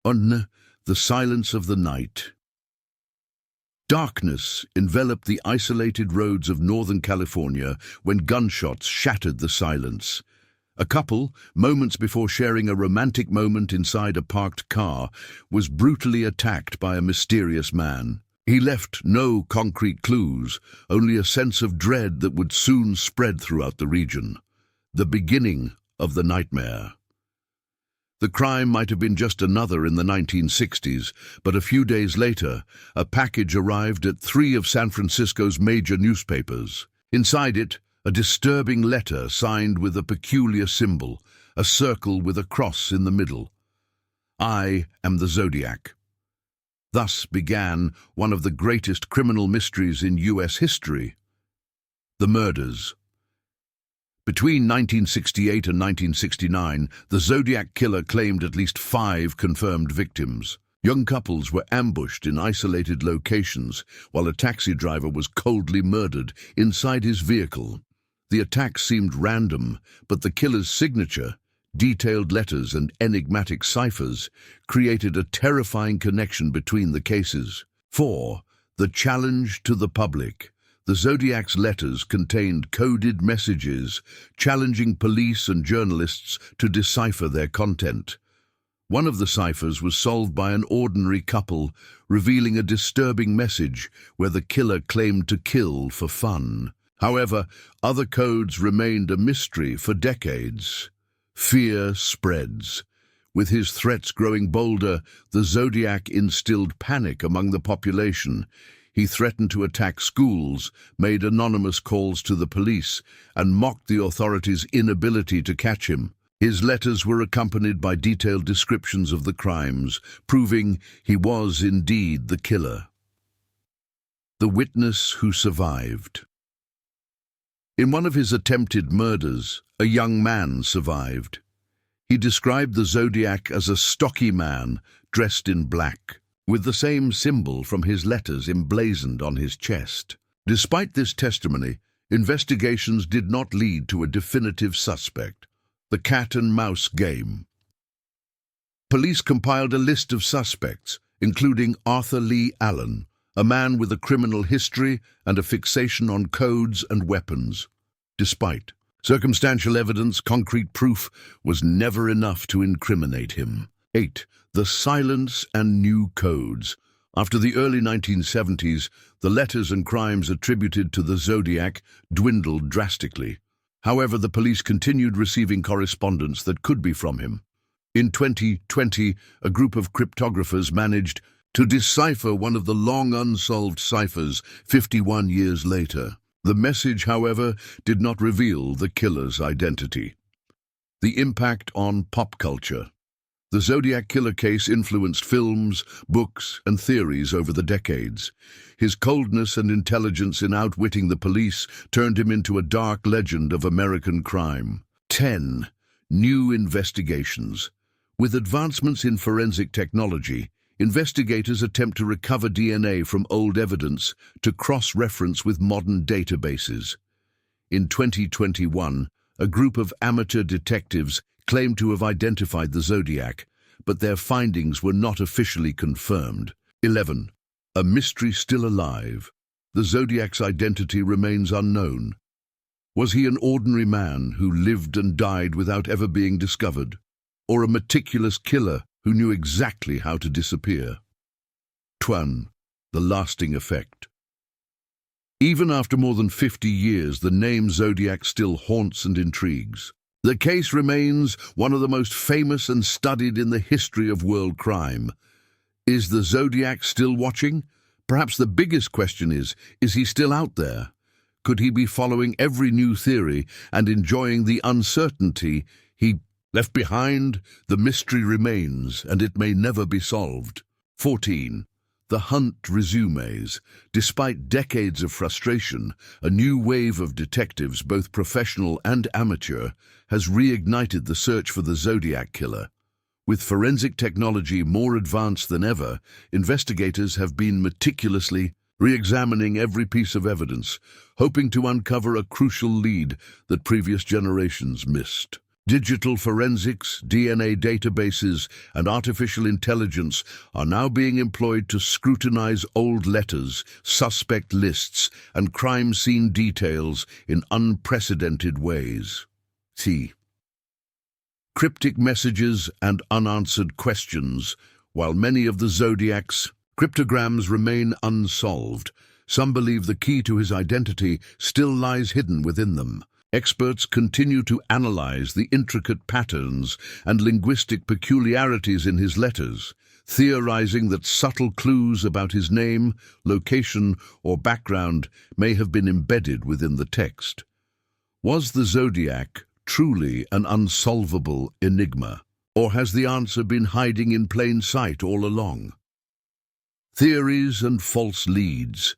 On the silence of the night. Darkness enveloped the isolated roads of Northern California when gunshots shattered the silence. A couple, moments before sharing a romantic moment inside a parked car, was brutally attacked by a mysterious man. He left no concrete clues, only a sense of dread that would soon spread throughout the region. The beginning of the nightmare. The crime might have been just another in the 1960s, but a few days later, a package arrived at 3 of San Francisco's major newspapers. Inside it, a disturbing letter signed with a peculiar symbol, a circle with a cross in the middle. "I am the Zodiac." Thus began one of the greatest criminal mysteries in U.S. history: the murders. Between 1968 and 1969, the Zodiac killer claimed at least 5 confirmed victims. Young couples were ambushed in isolated locations, while a taxi driver was coldly murdered inside his vehicle. The attacks seemed random, but the killer's signature, detailed letters and enigmatic ciphers, created a terrifying connection between the cases. 4. The challenge to the public. The Zodiac's letters contained coded messages, challenging police and journalists to decipher their content. One of the ciphers was solved by an ordinary couple, revealing a disturbing message where the killer claimed to kill for fun. However, other codes remained a mystery for decades. Fear spreads. With his threats growing bolder, the Zodiac instilled panic among the population. He threatened to attack schools, made anonymous calls to the police, and mocked the authorities' inability to catch him. His letters were accompanied by detailed descriptions of the crimes, proving he was indeed the killer. The witness who survived. In one of his attempted murders, a young man survived. He described the Zodiac as a stocky man dressed in black, with the same symbol from his letters emblazoned on his chest. Despite this testimony, investigations did not lead to a definitive suspect. The cat-and-mouse game. Police compiled a list of suspects, including Arthur Leigh Allen, a man with a criminal history and a fixation on codes and weapons. Despite circumstantial evidence, concrete proof was never enough to incriminate him. 8. The silence and new codes. After the early 1970s, the letters and crimes attributed to the Zodiac dwindled drastically. However, the police continued receiving correspondence that could be from him. In 2020, a group of cryptographers managed to decipher one of the long unsolved ciphers 51 years later. The message, however, did not reveal the killer's identity. The impact on pop culture. The Zodiac killer case influenced films, books, and theories over the decades. His coldness and intelligence in outwitting the police turned him into a dark legend of American crime. 10. New investigations. With advancements in forensic technology, investigators attempt to recover DNA from old evidence to cross-reference with modern databases. In 2021, a group of amateur detectives claimed to have identified the Zodiac, but their findings were not officially confirmed. 11. A mystery still alive. The Zodiac's identity remains unknown. Was he an ordinary man who lived and died without ever being discovered, or a meticulous killer who knew exactly how to disappear? 12. The lasting effect. Even after more than 50 years, the name Zodiac still haunts and intrigues. The case remains one of the most famous and studied in the history of world crime. Is the Zodiac still watching? Perhaps the biggest question is he still out there? Could he be following every new theory and enjoying the uncertainty he left behind? The mystery remains, and it may never be solved. 14. The hunt resumes. Despite decades of frustration, a new wave of detectives, both professional and amateur, has reignited the search for the Zodiac killer. With forensic technology more advanced than ever, investigators have been meticulously re-examining every piece of evidence, hoping to uncover a crucial lead that previous generations missed. Digital forensics, DNA databases, and artificial intelligence are now being employed to scrutinize old letters, suspect lists, and crime scene details in unprecedented ways. C. Cryptic messages and unanswered questions. While many of the Zodiac's cryptograms remain unsolved, some believe the key to his identity still lies hidden within them. Experts continue to analyze the intricate patterns and linguistic peculiarities in his letters, theorizing that subtle clues about his name, location, or background may have been embedded within the text. Was the Zodiac truly an unsolvable enigma, or has the answer been hiding in plain sight all along? Theories and false leads.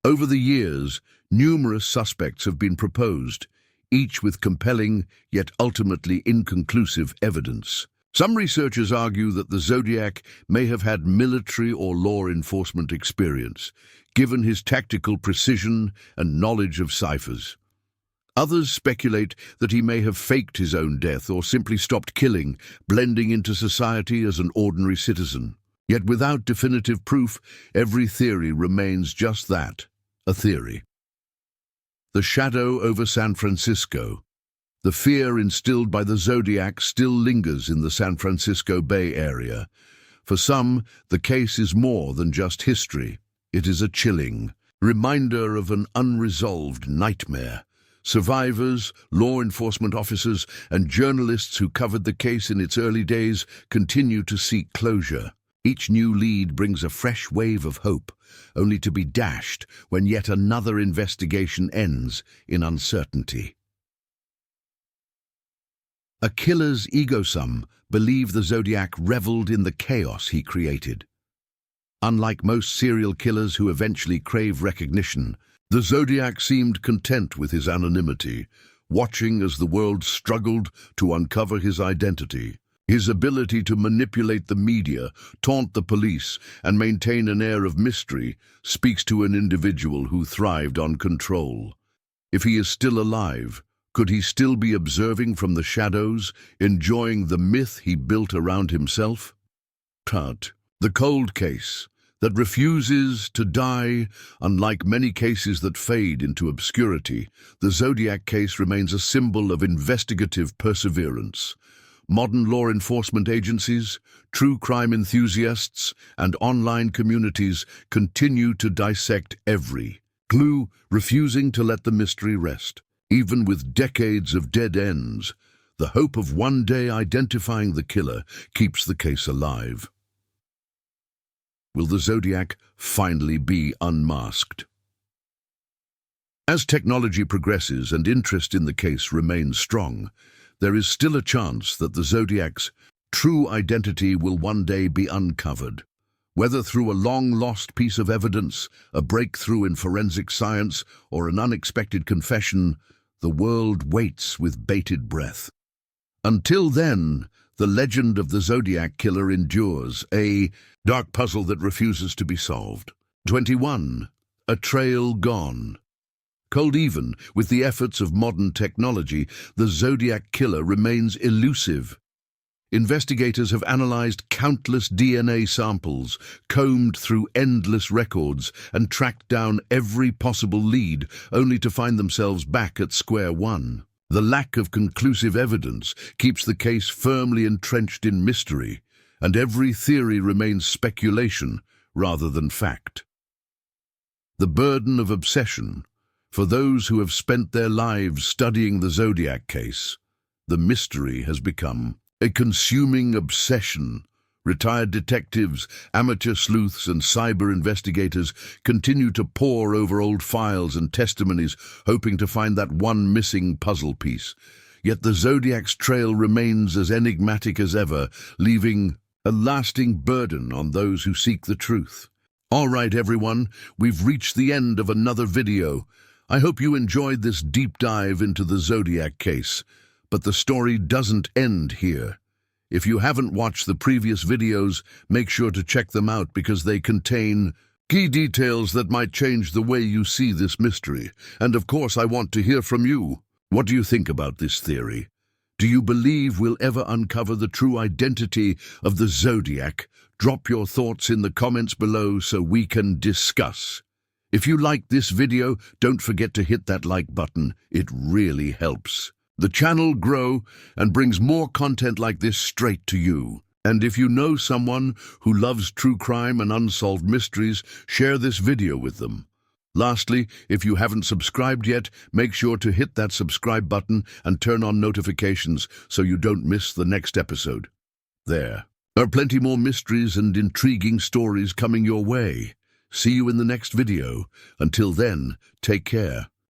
Over the years, numerous suspects have been proposed, each with compelling yet ultimately inconclusive evidence. Some researchers argue that the Zodiac may have had military or law enforcement experience, given his tactical precision and knowledge of ciphers. Others speculate that he may have faked his own death or simply stopped killing, blending into society as an ordinary citizen. Yet without definitive proof, every theory remains just that, a theory. The shadow over San Francisco. The fear instilled by the Zodiac still lingers in the San Francisco Bay Area. For some, the case is more than just history. It is a chilling reminder of an unresolved nightmare. Survivors, law enforcement officers, and journalists who covered the case in its early days continue to seek closure. Each new lead brings a fresh wave of hope, only to be dashed when yet another investigation ends in uncertainty. A killer's ego-some believe the Zodiac reveled in the chaos he created. Unlike most serial killers who eventually crave recognition, the Zodiac seemed content with his anonymity, watching as the world struggled to uncover his identity. His ability to manipulate the media, taunt the police, and maintain an air of mystery speaks to an individual who thrived on control. If he is still alive, could he still be observing from the shadows, enjoying the myth he built around himself? But the cold case that refuses to die. Unlike many cases that fade into obscurity, the Zodiac case remains a symbol of investigative perseverance. Modern law enforcement agencies, true crime enthusiasts, and online communities continue to dissect every clue, refusing to let the mystery rest. Even with decades of dead ends, the hope of one day identifying the killer keeps the case alive. Will the Zodiac finally be unmasked? As technology progresses and interest in the case remains strong, there is still a chance that the Zodiac's true identity will one day be uncovered. Whether through a long-lost piece of evidence, a breakthrough in forensic science, or an unexpected confession, the world waits with bated breath. Until then, the legend of the Zodiac Killer endures, a dark puzzle that refuses to be solved. 21. A trail gone. Cold even with the efforts of modern technology, the Zodiac Killer remains elusive. Investigators have analyzed countless DNA samples, combed through endless records, and tracked down every possible lead, only to find themselves back at square one. The lack of conclusive evidence keeps the case firmly entrenched in mystery, and every theory remains speculation rather than fact. The burden of obsession. For those who have spent their lives studying the Zodiac case, the mystery has become a consuming obsession. Retired detectives, amateur sleuths, and cyber investigators continue to pore over old files and testimonies, hoping to find that one missing puzzle piece. Yet the Zodiac's trail remains as enigmatic as ever, leaving a lasting burden on those who seek the truth. All right, everyone, we've reached the end of another video. I hope you enjoyed this deep dive into the Zodiac case, but the story doesn't end here. If you haven't watched the previous videos, make sure to check them out because they contain key details that might change the way you see this mystery. And of course, I want to hear from you. What do you think about this theory? Do you believe we'll ever uncover the true identity of the Zodiac? Drop your thoughts in the comments below so we can discuss. If you liked this video, don't forget to hit that like button. It really helps the channel grow and brings more content like this straight to you. And if you know someone who loves true crime and unsolved mysteries, share this video with them. Lastly, if you haven't subscribed yet, make sure to hit that subscribe button and turn on notifications so you don't miss the next episode. There are plenty more mysteries and intriguing stories coming your way. See you in the next video. Until then, take care.